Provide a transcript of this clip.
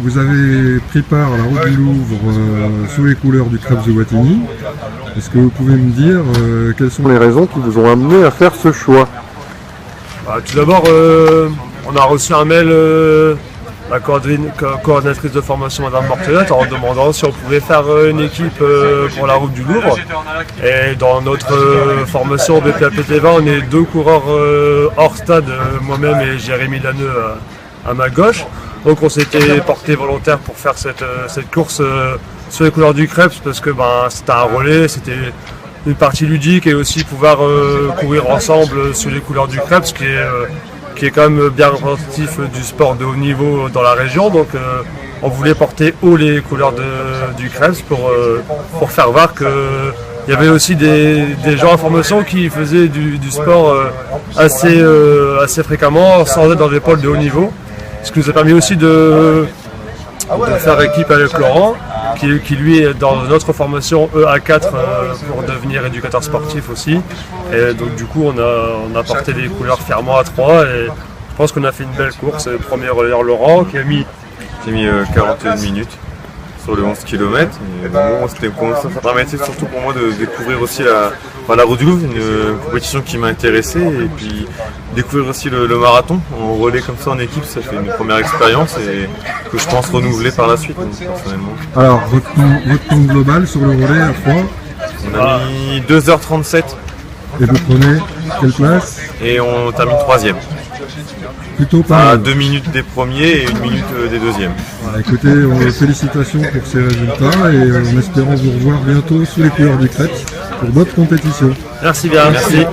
Vous avez pris part à la route du Louvre sous les couleurs du Krebs de Wattignies. Est-ce que vous pouvez me dire quelles sont les raisons qui vous ont amené à faire ce choix? Tout d'abord, on a reçu un mail de la coordinatrice de formation Madame Mortelette en demandant si on pouvait faire une équipe pour la route du Louvre. Et dans notre formation BPAPT20, on est deux coureurs hors stade, moi-même et Jérémy Lanneux à ma gauche. Donc on s'était porté volontaire pour faire cette course sur les couleurs du Krebs parce que c'était un relais, c'était une partie ludique et aussi pouvoir courir ensemble sur les couleurs du Krebs qui est quand même bien représentatif du sport de haut niveau dans la région. Donc on voulait porter haut les couleurs du Krebs pour faire voir qu'il y avait aussi des gens en formation qui faisaient du sport assez fréquemment sans être dans des pôles de haut niveau. Ce qui nous a permis aussi de faire équipe avec Laurent, qui lui est dans notre formation EA4 pour devenir éducateur sportif aussi. Et donc du coup on a porté les couleurs fièrement à 3 et je pense qu'on a fait une belle course. Premier relayeur Laurent qui a mis 41 minutes sur le 11 km. Et bon, ça permettait surtout pour moi de découvrir aussi la route du Louvre, une compétition qui m'a intéressé, et puis découvrir aussi le marathon en relais comme ça en équipe. Ça fait une première expérience et que je pense renouveler par la suite, donc, personnellement. Alors, votre temps global sur le relais à 3? On a mis 2h37. Et vous prenez quelle place? Et on termine 3e. Plutôt pas. 2 minutes des premiers et 1 minute des deuxièmes. Écoutez, félicitations pour ces résultats et en espérant vous revoir bientôt sous les couleurs du Krebs pour d'autres compétitions. Merci bien. Merci.